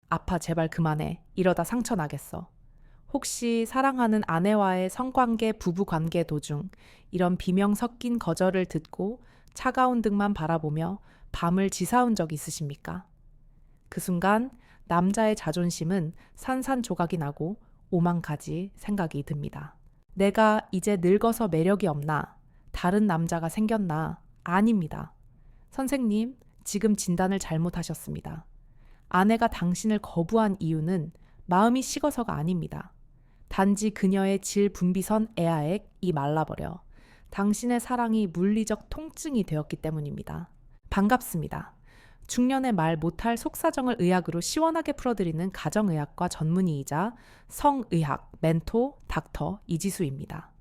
아파, 제발 그만해. 이러다 상처 나겠어. 혹시 사랑하는 아내와의 성관계, 부부관계 도중 이런 비명 섞인 거절을 듣고 차가운 등만 바라보며 밤을 지사온 적 있으십니까? 그 순간 남자의 자존심은 산산조각이 나고 오만 가지 생각이 듭니다. 내가 이제 늙어서 매력이 없나? 다른 남자가 생겼나? 아닙니다. 선생님, 지금 진단을 잘못하셨습니다. 아내가 당신을 거부한 이유는 마음이 식어서가 아닙니다. 단지 그녀의 질 분비선 에아액이 말라버려 당신의 사랑이 물리적 통증이 되었기 때문입니다. 반갑습니다. 중년의 말 못할 속사정을 의학으로 시원하게 풀어드리는 가정의학과 전문의이자 성의학 멘토 닥터 이지수입니다.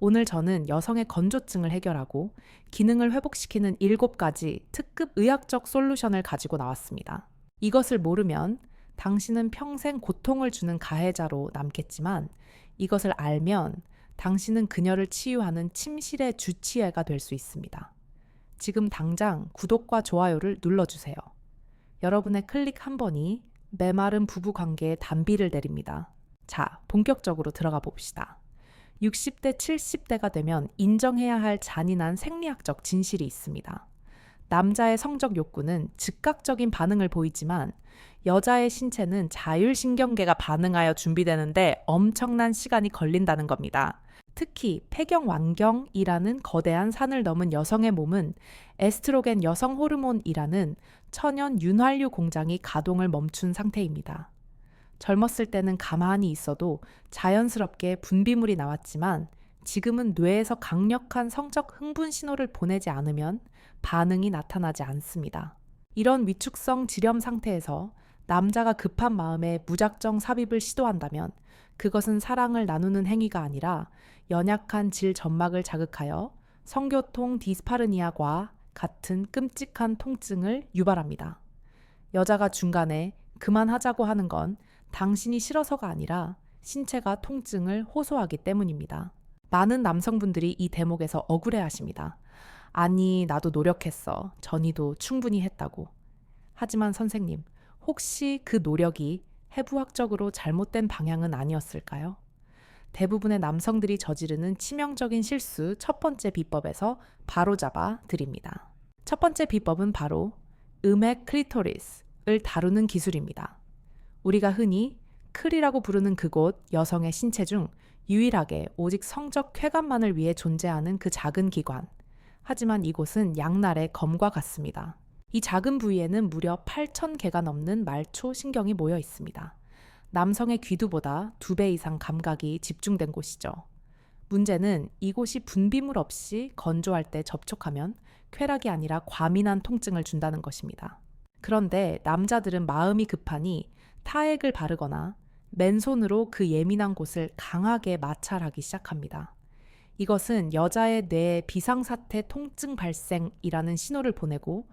오늘 저는 여성의 건조증을 해결하고 기능을 회복시키는 7가지 특급 의학적 솔루션을 가지고 나왔습니다. 이것을 모르면 당신은 평생 고통을 주는 가해자로 남겠지만 이것을 알면 당신은 그녀를 치유하는 침실의 주치의가 될 수 있습니다. 지금 당장 구독과 좋아요를 눌러주세요. 여러분의 클릭 한 번이 메마른 부부 관계에 단비를 내립니다. 자, 본격적으로 들어가 봅시다. 60대, 70대가 되면 인정해야 할 잔인한 생리학적 진실이 있습니다. 남자의 성적 욕구는 즉각적인 반응을 보이지만 여자의 신체는 자율신경계가 반응하여 준비되는데 엄청난 시간이 걸린다는 겁니다. 특히 폐경완경이라는 거대한 산을 넘은 여성의 몸은 에스트로겐 여성 호르몬이라는 천연 윤활유 공장이 가동을 멈춘 상태입니다. 젊었을 때는 가만히 있어도 자연스럽게 분비물이 나왔지만 지금은 뇌에서 강력한 성적 흥분 신호를 보내지 않으면 반응이 나타나지 않습니다. 이런 위축성 지렴 상태에서 남자가 급한 마음에 무작정 삽입을 시도한다면 그것은 사랑을 나누는 행위가 아니라 연약한 질 점막을 자극하여 성교통 디스파르니아과 같은 끔찍한 통증을 유발합니다. 여자가 중간에 그만하자고 하는 건 당신이 싫어서가 아니라 신체가 통증을 호소하기 때문입니다. 많은 남성분들이 이 대목에서 억울해하십니다. 아니, 나도 노력했어. 전이도 충분히 했다고. 하지만 선생님, 혹시 그 노력이 해부학적으로 잘못된 방향은 아니었을까요? 대부분의 남성들이 저지르는 치명적인 실수 첫 번째 비법에서 바로잡아 드립니다. 첫 번째 비법은 바로 음액 클리토리스를 다루는 기술입니다. 우리가 흔히 클이라고 부르는 그곳 여성의 신체 중 유일하게 오직 성적 쾌감만을 위해 존재하는 그 작은 기관. 하지만 이곳은 양날의 검과 같습니다. 이 작은 부위에는 무려 8,000개가 넘는 말초 신경이 모여 있습니다. 남성의 귀두보다 2배 이상 감각이 집중된 곳이죠. 문제는 이곳이 분비물 없이 건조할 때 접촉하면 쾌락이 아니라 과민한 통증을 준다는 것입니다. 그런데 남자들은 마음이 급하니 타액을 바르거나 맨손으로 그 예민한 곳을 강하게 마찰하기 시작합니다. 이것은 여자의 뇌에 비상사태 통증 발생이라는 신호를 보내고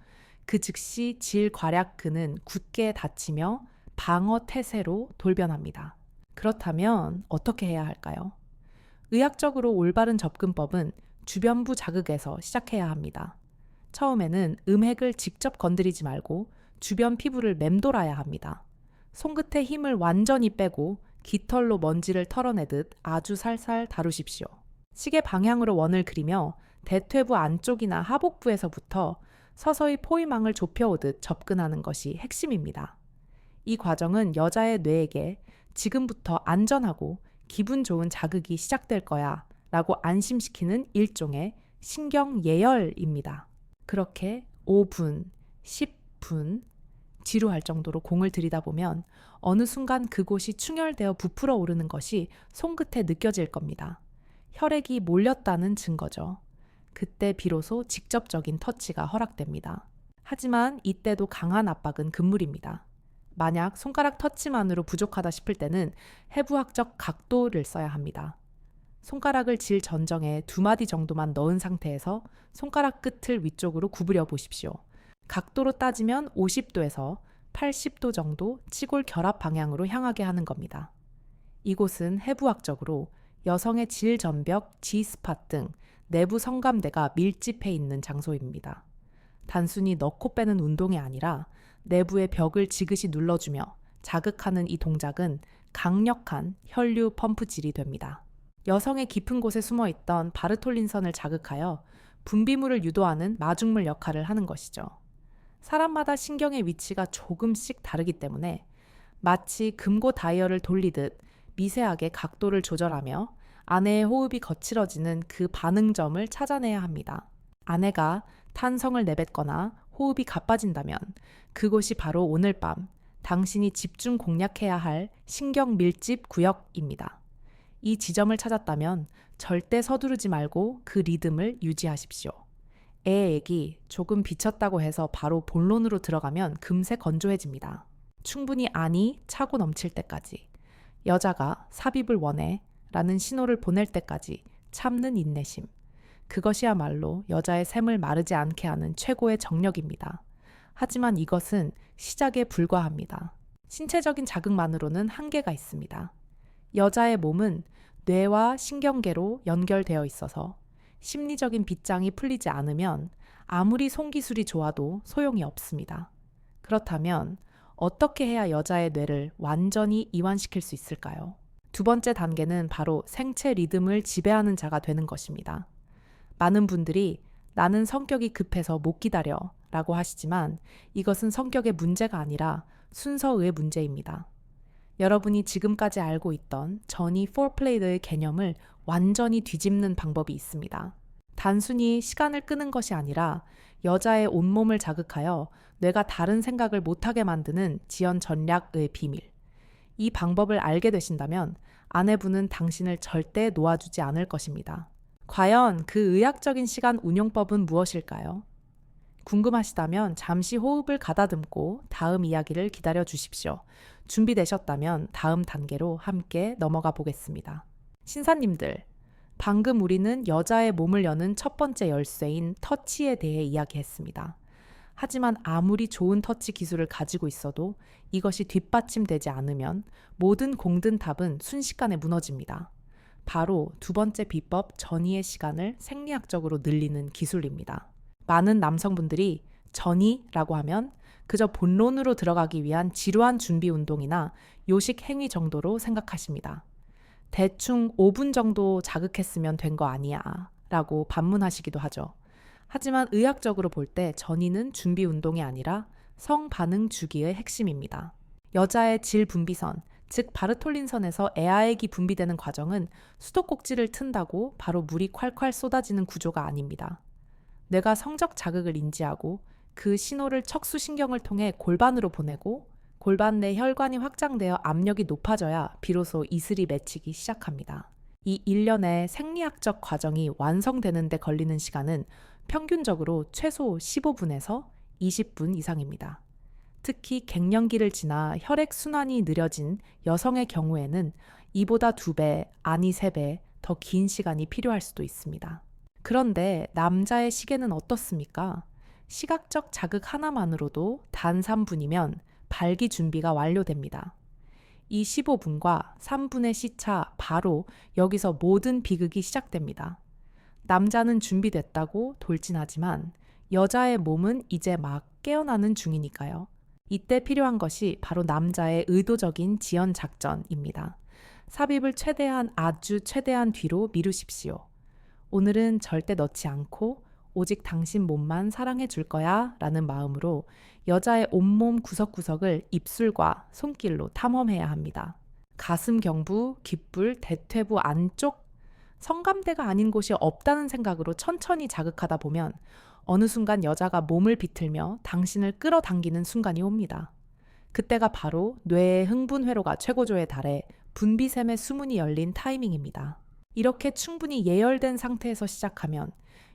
그 즉시 질괄약근은 굳게 닫히며 방어 태세로 돌변합니다. 그렇다면 어떻게 해야 할까요? 의학적으로 올바른 접근법은 주변부 자극에서 시작해야 합니다. 처음에는 음핵을 직접 건드리지 말고 주변 피부를 맴돌아야 합니다. 손끝에 힘을 완전히 빼고 깃털로 먼지를 털어내듯 아주 살살 다루십시오. 시계 방향으로 원을 그리며 대퇴부 안쪽이나 하복부에서부터 서서히 포위망을 좁혀오듯 접근하는 것이 핵심입니다. 이 과정은 여자의 뇌에게 지금부터 안전하고 기분 좋은 자극이 시작될 거야 라고 안심시키는 일종의 신경 예열입니다. 그렇게 5분, 10분 지루할 정도로 공을 들이다보면 어느 순간 그곳이 충혈되어 부풀어 오르는 것이 손끝에 느껴질 겁니다. 혈액이 몰렸다는 증거죠. 그때 비로소 직접적인 터치가 허락됩니다. 하지만 이때도 강한 압박은 금물입니다. 만약 손가락 터치만으로 부족하다 싶을 때는 해부학적 각도를 써야 합니다. 손가락을 질 전정에 2마디 정도만 넣은 상태에서 손가락 끝을 위쪽으로 구부려 보십시오. 각도로 따지면 50도에서 80도 정도 치골 결합 방향으로 향하게 하는 겁니다. 이곳은 해부학적으로 여성의 질전벽, G스팟 등 내부 성감대가 밀집해 있는 장소입니다. 단순히 넣고 빼는 운동이 아니라 내부의 벽을 지그시 눌러주며 자극하는 이 동작은 강력한 혈류 펌프질이 됩니다. 여성의 깊은 곳에 숨어 있던 바르톨린선을 자극하여 분비물을 유도하는 마중물 역할을 하는 것이죠. 사람마다 신경의 위치가 조금씩 다르기 때문에 마치 금고 다이얼을 돌리듯 미세하게 각도를 조절하며 아내의 호흡이 거칠어지는 그 반응점을 찾아내야 합니다. 아내가 탄성을 내뱉거나 호흡이 가빠진다면 그곳이 바로 오늘 밤 당신이 집중 공략해야 할 신경 밀집 구역입니다. 이 지점을 찾았다면 절대 서두르지 말고 그 리듬을 유지하십시오. 애의 액이 조금 비쳤다고 해서 바로 본론으로 들어가면 금세 건조해집니다. 충분히 안이 차고 넘칠 때까지, 여자가 삽입을 원해 라는 신호를 보낼 때까지 참는 인내심. 그것이야말로 여자의 샘을 마르지 않게 하는 최고의 정력입니다. 하지만 이것은 시작에 불과합니다. 신체적인 자극만으로는 한계가 있습니다. 여자의 몸은 뇌와 신경계로 연결되어 있어서 심리적인 빗장이 풀리지 않으면 아무리 손기술이 좋아도 소용이 없습니다. 그렇다면 어떻게 해야 여자의 뇌를 완전히 이완시킬 수 있을까요? 두 번째 단계는 바로 생체 리듬을 지배하는 자가 되는 것입니다. 많은 분들이 나는 성격이 급해서 못 기다려 라고 하시지만 이것은 성격의 문제가 아니라 순서의 문제입니다. 여러분이 지금까지 알고 있던 전이 포플레이의 개념을 완전히 뒤집는 방법이 있습니다. 단순히 시간을 끄는 것이 아니라 여자의 온몸을 자극하여 뇌가 다른 생각을 못하게 만드는 지연 전략의 비밀. 이 방법을 알게 되신다면 아내분은 당신을 절대 놓아주지 않을 것입니다. 과연 그 의학적인 시간 운용법은 무엇일까요? 궁금하시다면 잠시 호흡을 가다듬고 다음 이야기를 기다려 주십시오. 준비되셨다면 다음 단계로 함께 넘어가 보겠습니다. 신사님들, 방금 우리는 여자의 몸을 여는 첫 번째 열쇠인 터치에 대해 이야기했습니다. 하지만 아무리 좋은 터치 기술을 가지고 있어도 이것이 뒷받침되지 않으면 모든 공든 탑은 순식간에 무너집니다. 바로 두 번째 비법 전이의 시간을 생리학적으로 늘리는 기술입니다. 많은 남성분들이 전이라고 하면 그저 본론으로 들어가기 위한 지루한 준비 운동이나 요식 행위 정도로 생각하십니다. 대충 5분 정도 자극했으면 된 거 아니야 라고 반문하시기도 하죠. 하지만 의학적으로 볼 때 전이는 준비 운동이 아니라 성반응 주기의 핵심입니다. 여자의 질분비선, 즉 바르톨린선에서 애아액이 분비되는 과정은 수도꼭지를 튼다고 바로 물이 콸콸 쏟아지는 구조가 아닙니다. 뇌가 성적 자극을 인지하고 그 신호를 척수신경을 통해 골반으로 보내고 골반 내 혈관이 확장되어 압력이 높아져야 비로소 이슬이 맺히기 시작합니다. 이 일련의 생리학적 과정이 완성되는 데 걸리는 시간은 평균적으로 최소 15분에서 20분 이상입니다. 특히 갱년기를 지나 혈액순환이 느려진 여성의 경우에는 이보다 2배, 아니 3배 더 긴 시간이 필요할 수도 있습니다. 그런데 남자의 시계는 어떻습니까? 시각적 자극 하나만으로도 단 3분이면 발기 준비가 완료됩니다. 이 15분과 3분의 시차 바로 여기서 모든 비극이 시작됩니다. 남자는 준비됐다고 돌진하지만 여자의 몸은 이제 막 깨어나는 중이니까요. 이때 필요한 것이 바로 남자의 의도적인 지연 작전입니다. 삽입을 아주 최대한 뒤로 미루십시오. 오늘은 절대 넣지 않고 오직 당신 몸만 사랑해 줄 거야 라는 마음으로 여자의 온몸 구석구석을 입술과 손길로 탐험해야 합니다. 가슴 경부, 귓불, 대퇴부 안쪽, 성감대가 아닌 곳이 없다는 생각으로 천천히 자극하다 보면 어느 순간 여자가 몸을 비틀며 당신을 끌어당기는 순간이 옵니다. 그때가 바로 뇌의 흥분 회로가 최고조에 달해 분비샘의 수문이 열린 타이밍입니다. 이렇게 충분히 예열된 상태에서 시작하면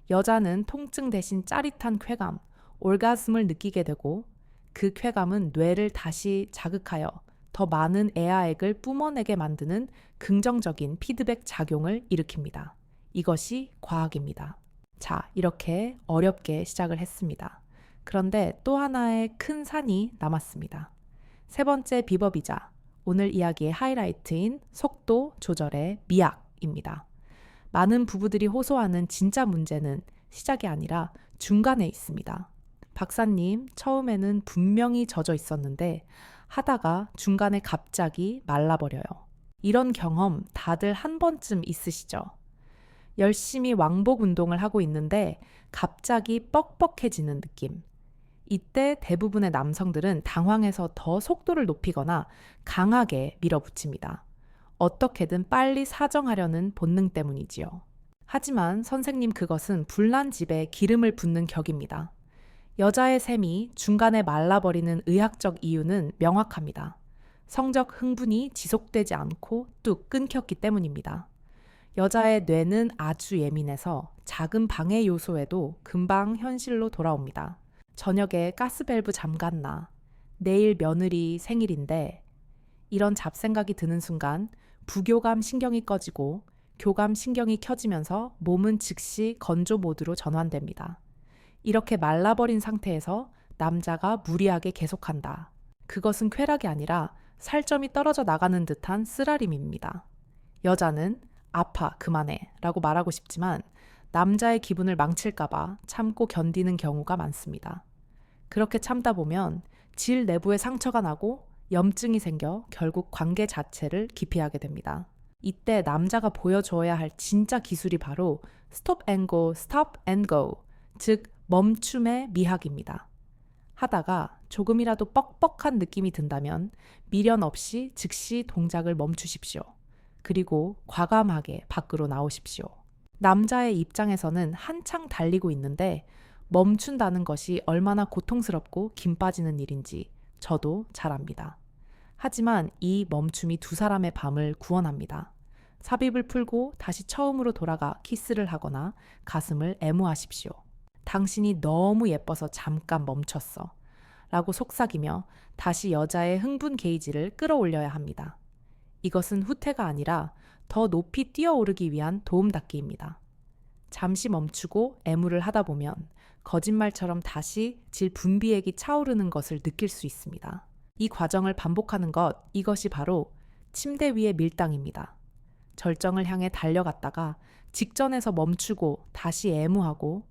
여자는 통증 대신 짜릿한 쾌감, 올가슴을 느끼게 되고 그 쾌감은 뇌를 다시 자극하여 더 많은 애아액을 뿜어내게 만드는 긍정적인 피드백 작용을 일으킵니다. 이것이 과학입니다. 자, 이렇게 어렵게 시작을 했습니다. 그런데 또 하나의 큰 산이 남았습니다. 세 번째 비법이자 오늘 이야기의 하이라이트인 속도 조절의 미학입니다. 많은 부부들이 호소하는 진짜 문제는 시작이 아니라 중간에 있습니다. 박사님, 처음에는 분명히 젖어 있었는데 하다가 중간에 갑자기 말라버려요. 이런 경험 다들 한 번쯤 있으시죠? 열심히 왕복 운동을 하고 있는데 갑자기 뻑뻑해지는 느낌. 이때 대부분의 남성들은 당황해서 더 속도를 높이거나 강하게 밀어붙입니다. 어떻게든 빨리 사정하려는 본능 때문이지요. 하지만 선생님, 그것은 불난 집에 기름을 붓는 격입니다. 여자의 셈이 중간에 말라버리는 의학적 이유는 명확합니다. 성적 흥분이 지속되지 않고 뚝 끊겼기 때문입니다. 여자의 뇌는 아주 예민해서 작은 방해 요소에도 금방 현실로 돌아옵니다. 저녁에 가스밸브 잠갔나? 내일 며느리 생일인데? 이런 잡생각이 드는 순간 부교감 신경이 꺼지고 교감 신경이 켜지면서 몸은 즉시 건조 모드로 전환됩니다. 이렇게 말라버린 상태에서 남자가 무리하게 계속한다. 그것은 쾌락이 아니라 살점이 떨어져 나가는 듯한 쓰라림입니다. 여자는 아파, 그만해 라고 말하고 싶지만 남자의 기분을 망칠까봐 참고 견디는 경우가 많습니다. 그렇게 참다 보면 질 내부에 상처가 나고 염증이 생겨 결국 관계 자체를 기피하게 됩니다. 이때 남자가 보여줘야 할 진짜 기술이 바로 stop and go, stop and go, 즉 멈춤의 미학입니다. 하다가 조금이라도 뻑뻑한 느낌이 든다면 미련 없이 즉시 동작을 멈추십시오. 그리고 과감하게 밖으로 나오십시오. 남자의 입장에서는 한창 달리고 있는데 멈춘다는 것이 얼마나 고통스럽고 김 빠지는 일인지 저도 잘 압니다. 하지만 이 멈춤이 두 사람의 밤을 구원합니다. 삽입을 풀고 다시 처음으로 돌아가 키스를 하거나 가슴을 애무하십시오. 당신이 너무 예뻐서 잠깐 멈췄어 라고 속삭이며 다시 여자의 흥분 게이지를 끌어올려야 합니다. 이것은 후퇴가 아니라 더 높이 뛰어오르기 위한 도움닫기입니다. 잠시 멈추고 애무를 하다 보면 거짓말처럼 다시 질 분비액이 차오르는 것을 느낄 수 있습니다. 이 과정을 반복하는 것, 이것이 바로 침대 위의 밀당입니다. 절정을 향해 달려갔다가 직전에서 멈추고 다시 애무하고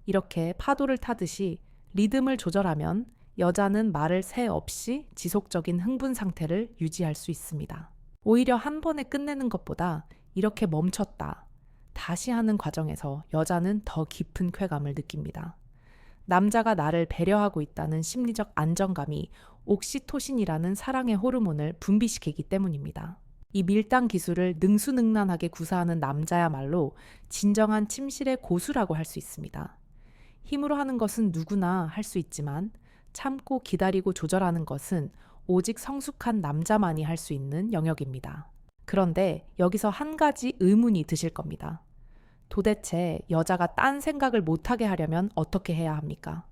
이렇게 파도를 타듯이 리듬을 조절하면 여자는 말을 새 없이 지속적인 흥분 상태를 유지할 수 있습니다. 오히려 한 번에 끝내는 것보다 이렇게 멈췄다, 다시 하는 과정에서 여자는 더 깊은 쾌감을 느낍니다. 남자가 나를 배려하고 있다는 심리적 안정감이 옥시토신이라는 사랑의 호르몬을 분비시키기 때문입니다. 이 밀당 기술을 능수능란하게 구사하는 남자야말로 진정한 침실의 고수라고 할 수 있습니다. 힘으로 하는 것은 누구나 할 수 있지만 참고 기다리고 조절하는 것은 오직 성숙한 남자만이 할 수 있는 영역입니다. 그런데 여기서 한 가지 의문이 드실 겁니다. 도대체 여자가 딴 생각을 못하게 하려면 어떻게 해야 합니까?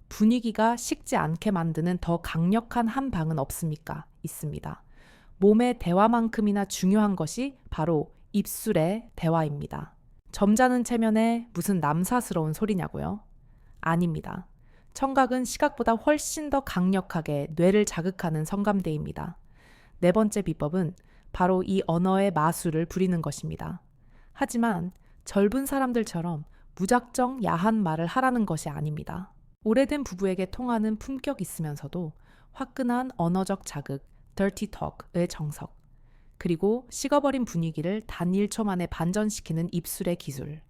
분위기가 식지 않게 만드는 더 강력한 한 방은 없습니까? 있습니다. 몸의 대화만큼이나 중요한 것이 바로 입술의 대화입니다. 점잖은 체면에 무슨 남사스러운 소리냐고요? 아닙니다. 청각은 시각보다 훨씬 더 강력하게 뇌를 자극하는 성감대입니다. 네 번째 비법은 바로 이 언어의 마술을 부리는 것입니다. 하지만 젊은 사람들처럼 무작정 야한 말을 하라는 것이 아닙니다. 오래된 부부에게 통하는 품격 있으면서도 화끈한 언어적 자극, dirty talk의 정석, 그리고 식어버린 분위기를 단 1초 만에 반전시키는 입술의 기술,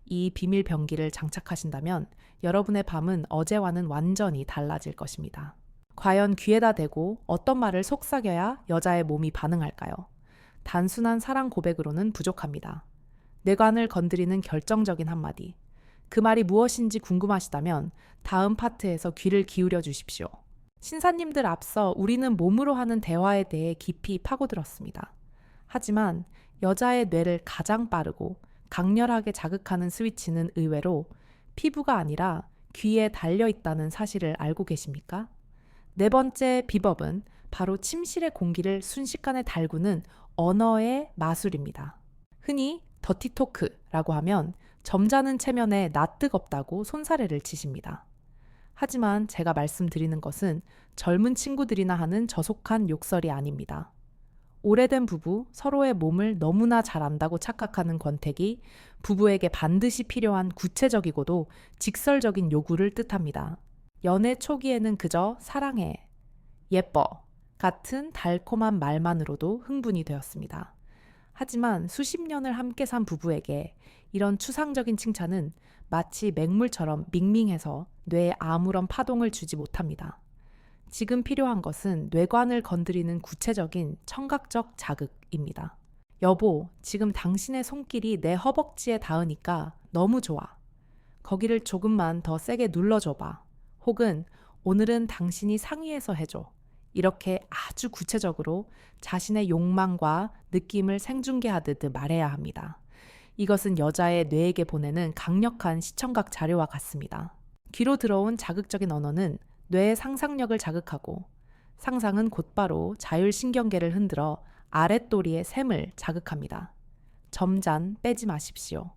이 비밀 병기를 장착하신다면 여러분의 밤은 어제와는 완전히 달라질 것입니다. 과연 귀에다 대고 어떤 말을 속삭여야 여자의 몸이 반응할까요? 단순한 사랑 고백으로는 부족합니다. 뇌관을 건드리는 결정적인 한마디. 그 말이 무엇인지 궁금하시다면 다음 파트에서 귀를 기울여 주십시오. 신사님들 앞서 우리는 몸으로 하는 대화에 대해 깊이 파고들었습니다. 하지만 여자의 뇌를 가장 빠르고 강렬하게 자극하는 스위치는 의외로 피부가 아니라 귀에 달려있다는 사실을 알고 계십니까? 네 번째 비법은 바로 침실의 공기를 순식간에 달구는 언어의 마술입니다. 흔히 더티토크라고 하면 점잖은 체면에 나 뜨겁다고 손사래를 치십니다. 하지만 제가 말씀드리는 것은 젊은 친구들이나 하는 저속한 욕설이 아닙니다. 오래된 부부 서로의 몸을 너무나 잘 안다고 착각하는 권태기, 부부에게 반드시 필요한 구체적이고도 직설적인 요구를 뜻합니다. 연애 초기에는 그저 사랑해, 예뻐, 같은 달콤한 말만으로도 흥분이 되었습니다. 하지만 수십 년을 함께 산 부부에게 이런 추상적인 칭찬은 마치 맹물처럼 밍밍해서 뇌에 아무런 파동을 주지 못합니다. 지금 필요한 것은 뇌관을 건드리는 구체적인 청각적 자극입니다. 여보, 지금 당신의 손길이 내 허벅지에 닿으니까 너무 좋아. 거기를 조금만 더 세게 눌러줘봐. 혹은 오늘은 당신이 상의해서 해줘. 이렇게 아주 구체적으로 자신의 욕망과 느낌을 생중계하듯 말해야 합니다. 이것은 여자의 뇌에게 보내는 강력한 시청각 자료와 같습니다. 귀로 들어온 자극적인 언어는 뇌의 상상력을 자극하고 상상은 곧바로 자율신경계를 흔들어 아랫도리의 샘을 자극합니다. 점잔 빼지 마십시오.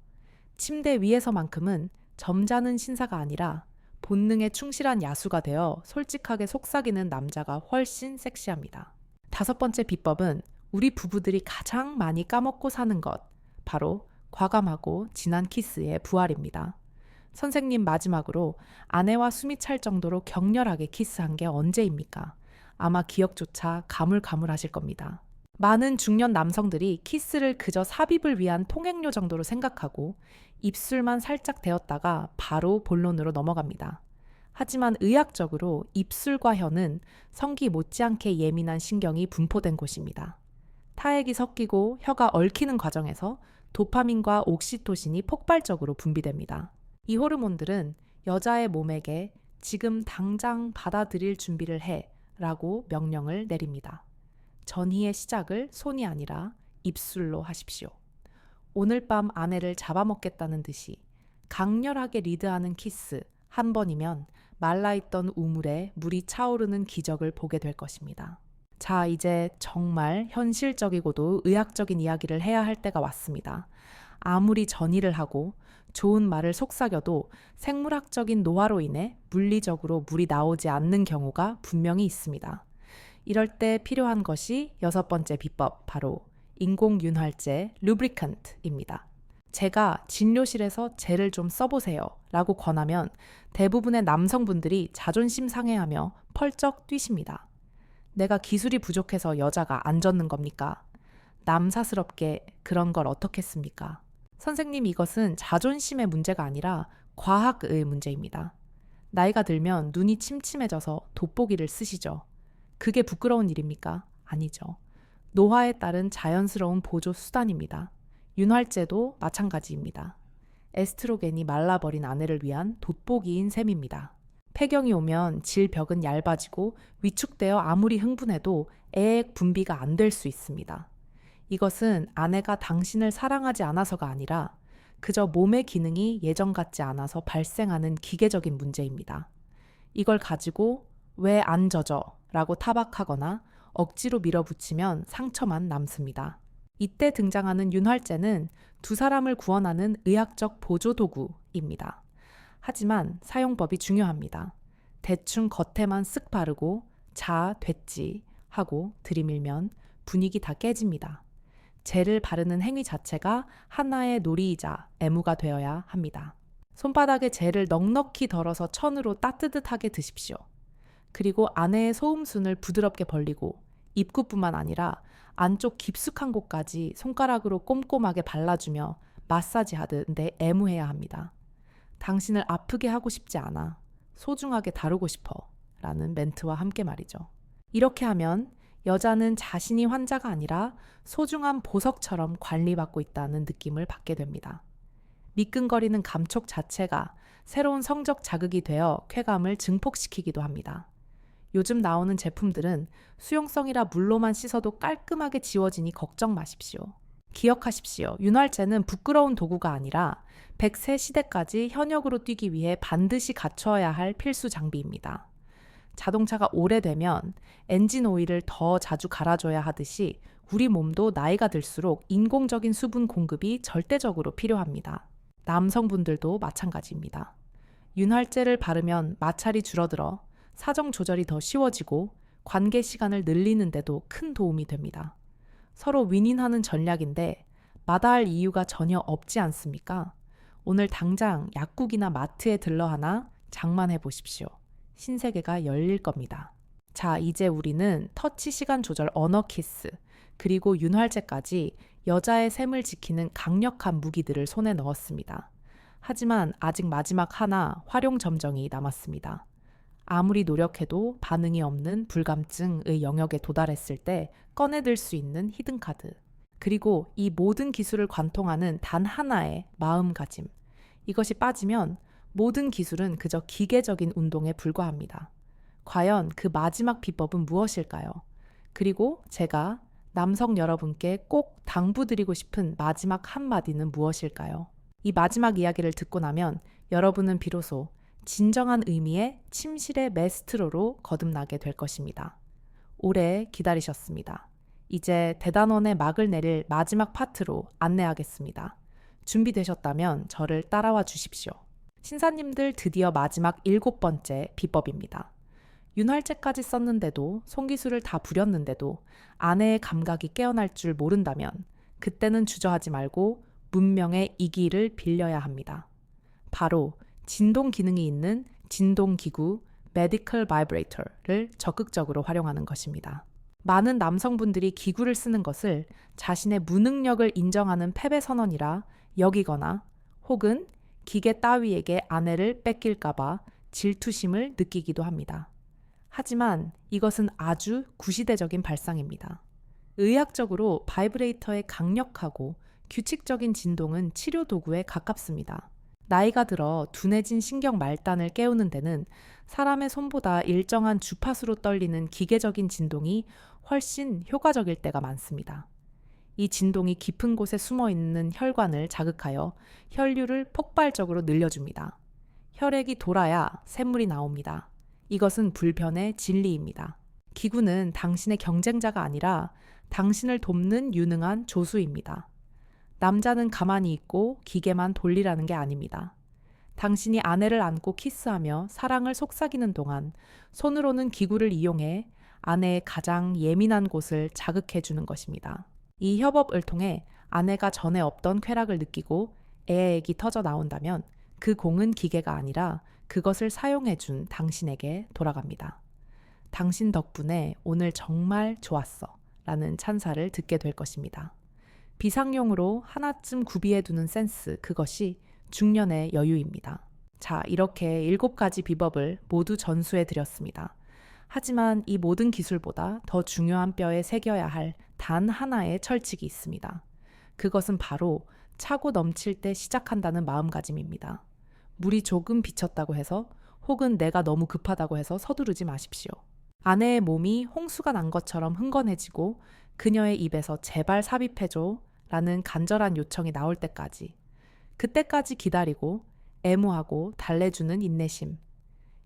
침대 위에서만큼은 점잖은 신사가 아니라 본능에 충실한 야수가 되어 솔직하게 속삭이는 남자가 훨씬 섹시합니다. 5번째 비법은 우리 부부들이 가장 많이 까먹고 사는 것, 바로 과감하고 진한 키스의 부활입니다. 선생님, 마지막으로 아내와 숨이 찰 정도로 격렬하게 키스한 게 언제입니까? 아마 기억조차 가물가물하실 겁니다. 많은 중년 남성들이 키스를 그저 삽입을 위한 통행료 정도로 생각하고 입술만 살짝 대었다가 바로 본론으로 넘어갑니다. 하지만 의학적으로 입술과 혀는 성기 못지않게 예민한 신경이 분포된 곳입니다. 타액이 섞이고 혀가 얽히는 과정에서 도파민과 옥시토신이 폭발적으로 분비됩니다. 이 호르몬들은 여자의 몸에게 지금 당장 받아들일 준비를 해 라고 명령을 내립니다. 전희의 시작을 손이 아니라 입술로 하십시오. 오늘 밤 아내를 잡아먹겠다는 듯이 강렬하게 리드하는 키스 한 번이면 말라있던 우물에 물이 차오르는 기적을 보게 될 것입니다. 자, 이제 정말 현실적이고도 의학적인 이야기를 해야 할 때가 왔습니다. 아무리 전의를 하고 좋은 말을 속삭여도 생물학적인 노화로 인해 물리적으로 물이 나오지 않는 경우가 분명히 있습니다. 이럴 때 필요한 것이 6번째 비법, 바로 인공윤활제 루브리칸트입니다. 제가 진료실에서 젤을 좀 써보세요 라고 권하면 대부분의 남성분들이 자존심 상해하며 펄쩍 뛰십니다. 내가 기술이 부족해서 여자가 안 젖는 겁니까? 남사스럽게 그런 걸 어떻겠습니까? 선생님, 이것은 자존심의 문제가 아니라 과학의 문제입니다. 나이가 들면 눈이 침침해져서 돋보기를 쓰시죠. 그게 부끄러운 일입니까? 아니죠. 노화에 따른 자연스러운 보조 수단입니다. 윤활제도 마찬가지입니다. 에스트로겐이 말라버린 아내를 위한 돋보기인 셈입니다. 폐경이 오면 질벽은 얇아지고 위축되어 아무리 흥분해도 애액 분비가 안 될 수 있습니다. 이것은 아내가 당신을 사랑하지 않아서가 아니라 그저 몸의 기능이 예전 같지 않아서 발생하는 기계적인 문제입니다. 이걸 가지고 왜 안 젖어? 라고 타박하거나 억지로 밀어붙이면 상처만 남습니다. 이때 등장하는 윤활제는 두 사람을 구원하는 의학적 보조도구입니다. 하지만 사용법이 중요합니다. 대충 겉에만 쓱 바르고 자, 됐지 하고 들이밀면 분위기 다 깨집니다. 젤을 바르는 행위 자체가 하나의 놀이이자 애무가 되어야 합니다. 손바닥에 젤을 넉넉히 덜어서 천으로 따뜻하게 드십시오. 그리고 아내의 소음순을 부드럽게 벌리고 입구뿐만 아니라 안쪽 깊숙한 곳까지 손가락으로 꼼꼼하게 발라주며 마사지하듯 애무해야 합니다. 당신을 아프게 하고 싶지 않아. 소중하게 다루고 싶어. 라는 멘트와 함께 말이죠. 이렇게 하면 여자는 자신이 환자가 아니라 소중한 보석처럼 관리받고 있다는 느낌을 받게 됩니다. 미끈거리는 감촉 자체가 새로운 성적 자극이 되어 쾌감을 증폭시키기도 합니다. 요즘 나오는 제품들은 수용성이라 물로만 씻어도 깔끔하게 지워지니 걱정 마십시오. 기억하십시오. 윤활제는 부끄러운 도구가 아니라 100세 시대까지 현역으로 뛰기 위해 반드시 갖춰야 할 필수 장비입니다. 자동차가 오래되면 엔진 오일을 더 자주 갈아줘야 하듯이 우리 몸도 나이가 들수록 인공적인 수분 공급이 절대적으로 필요합니다. 남성분들도 마찬가지입니다. 윤활제를 바르면 마찰이 줄어들어 사정 조절이 더 쉬워지고 관계 시간을 늘리는 데도 큰 도움이 됩니다. 서로 윈윈하는 전략인데 마다할 이유가 전혀 없지 않습니까? 오늘 당장 약국이나 마트에 들러 하나 장만해 보십시오. 신세계가 열릴 겁니다. 자, 이제 우리는 터치 시간 조절 언어 키스, 그리고 윤활제까지 여자의 셈을 지키는 강력한 무기들을 손에 넣었습니다. 하지만 아직 마지막 하나 활용 점정이 남았습니다. 아무리 노력해도 반응이 없는 불감증의 영역에 도달했을 때 꺼내들 수 있는 히든카드. 그리고 이 모든 기술을 관통하는 단 하나의 마음가짐. 이것이 빠지면 모든 기술은 그저 기계적인 운동에 불과합니다. 과연 그 마지막 비법은 무엇일까요? 그리고 제가 남성 여러분께 꼭 당부드리고 싶은 마지막 한마디는 무엇일까요? 이 마지막 이야기를 듣고 나면 여러분은 비로소 진정한 의미의 침실의 메스트로로 거듭나게 될 것입니다. 오래 기다리셨습니다. 이제 대단원의 막을 내릴 마지막 파트로 안내하겠습니다. 준비되셨다면 저를 따라와 주십시오. 신사님들, 드디어 마지막 7번째 비법입니다. 윤활제까지 썼는데도, 손기술을 다 부렸는데도 아내의 감각이 깨어날 줄 모른다면 그때는 주저하지 말고 문명의 이기를 빌려야 합니다. 바로 진동 기능이 있는 진동기구 Medical Vibrator를 적극적으로 활용하는 것입니다. 많은 남성분들이 기구를 쓰는 것을 자신의 무능력을 인정하는 패배 선언이라 여기거나 혹은 기계 따위에게 아내를 뺏길까봐 질투심을 느끼기도 합니다. 하지만 이것은 아주 구시대적인 발상입니다. 의학적으로 바이브레이터의 강력하고 규칙적인 진동은 치료 도구에 가깝습니다. 나이가 들어 둔해진 신경 말단을 깨우는 데는 사람의 손보다 일정한 주파수로 떨리는 기계적인 진동이 훨씬 효과적일 때가 많습니다. 이 진동이 깊은 곳에 숨어 있는 혈관을 자극하여 혈류를 폭발적으로 늘려줍니다. 혈액이 돌아야 샘물이 나옵니다. 이것은 불변의 진리입니다. 기구는 당신의 경쟁자가 아니라 당신을 돕는 유능한 조수입니다. 남자는 가만히 있고 기계만 돌리라는 게 아닙니다. 당신이 아내를 안고 키스하며 사랑을 속삭이는 동안 손으로는 기구를 이용해 아내의 가장 예민한 곳을 자극해주는 것입니다. 이 협업을 통해 아내가 전에 없던 쾌락을 느끼고 애액이 터져 나온다면 그 공은 기계가 아니라 그것을 사용해준 당신에게 돌아갑니다. 당신 덕분에 오늘 정말 좋았어 라는 찬사를 듣게 될 것입니다. 비상용으로 하나쯤 구비해두는 센스, 그것이 중년의 여유입니다. 자, 이렇게 7가지 비법을 모두 전수해 드렸습니다. 하지만 이 모든 기술보다 더 중요한 뼈에 새겨야 할 단 하나의 철칙이 있습니다. 그것은 바로 차고 넘칠 때 시작한다는 마음가짐입니다. 물이 조금 비쳤다고 해서 혹은 내가 너무 급하다고 해서 서두르지 마십시오. 아내의 몸이 홍수가 난 것처럼 흥건해지고 그녀의 입에서 제발 삽입해줘 라는 간절한 요청이 나올 때까지, 그때까지 기다리고 애무하고 달래주는 인내심.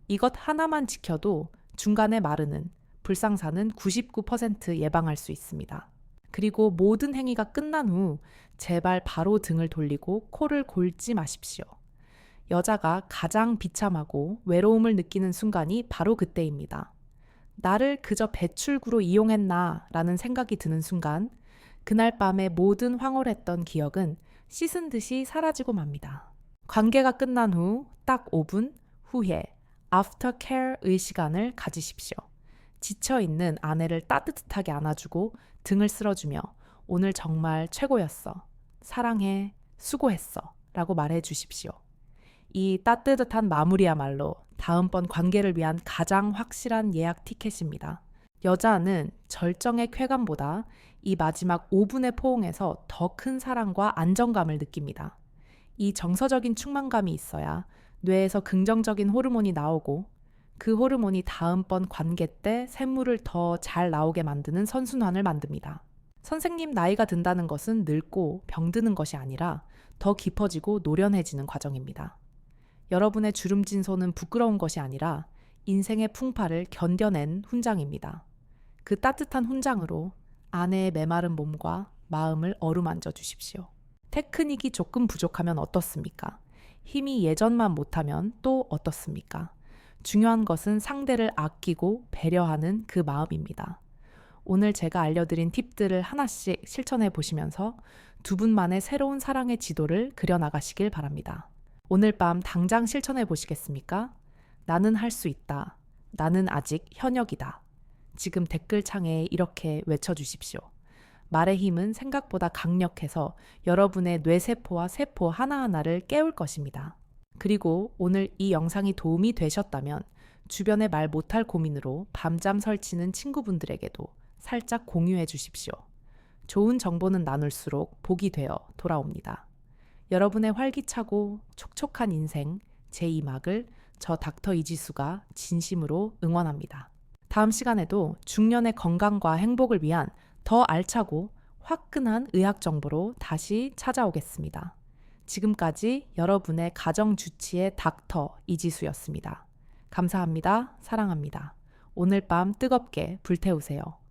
이것 하나만 지켜도 중간에 마르는 불상사는 99% 예방할 수 있습니다. 그리고 모든 행위가 끝난 후 제발 바로 등을 돌리고 코를 골지 마십시오. 여자가 가장 비참하고 외로움을 느끼는 순간이 바로 그때입니다. 나를 그저 배출구로 이용했나 라는 생각이 드는 순간, 그날 밤의 모든 황홀했던 기억은 씻은 듯이 사라지고 맙니다. 관계가 끝난 후 딱 5분 후에 애프터 케어의 시간을 가지십시오. 지쳐있는 아내를 따뜻하게 안아주고 등을 쓸어주며 오늘 정말 최고였어. 사랑해. 수고했어. 라고 말해 주십시오. 이 따뜻한 마무리야말로 다음번 관계를 위한 가장 확실한 예약 티켓입니다. 여자는 절정의 쾌감보다 이 마지막 5분의 포옹에서 더 큰 사랑과 안정감을 느낍니다. 이 정서적인 충만감이 있어야 뇌에서 긍정적인 호르몬이 나오고 그 호르몬이 다음번 관계 때 샘물을 더 잘 나오게 만드는 선순환을 만듭니다. 선생님, 나이가 든다는 것은 늙고 병드는 것이 아니라 더 깊어지고 노련해지는 과정입니다. 여러분의 주름진 손은 부끄러운 것이 아니라 인생의 풍파를 견뎌낸 훈장입니다. 그 따뜻한 훈장으로 아내의 메마른 몸과 마음을 어루만져 주십시오. 테크닉이 조금 부족하면 어떻습니까? 힘이 예전만 못하면 또 어떻습니까? 중요한 것은 상대를 아끼고 배려하는 그 마음입니다. 오늘 제가 알려드린 팁들을 하나씩 실천해 보시면서 두 분만의 새로운 사랑의 지도를 그려나가시길 바랍니다. 오늘 밤 당장 실천해 보시겠습니까? 나는 할 수 있다. 나는 아직 현역이다. 지금 댓글창에 이렇게 외쳐주십시오. 말의 힘은 생각보다 강력해서 여러분의 뇌세포와 세포 하나하나를 깨울 것입니다. 그리고 오늘 이 영상이 도움이 되셨다면 주변에 말 못할 고민으로 밤잠 설치는 친구분들에게도 살짝 공유해 주십시오. 좋은 정보는 나눌수록 복이 되어 돌아옵니다. 여러분의 활기차고 촉촉한 인생 제2막을 저 닥터 이지수가 진심으로 응원합니다. 다음 시간에도 중년의 건강과 행복을 위한 더 알차고 화끈한 의학 정보로 다시 찾아오겠습니다. 지금까지 여러분의 가정주치의 닥터 이지수였습니다. 감사합니다. 사랑합니다. 오늘 밤 뜨겁게 불태우세요.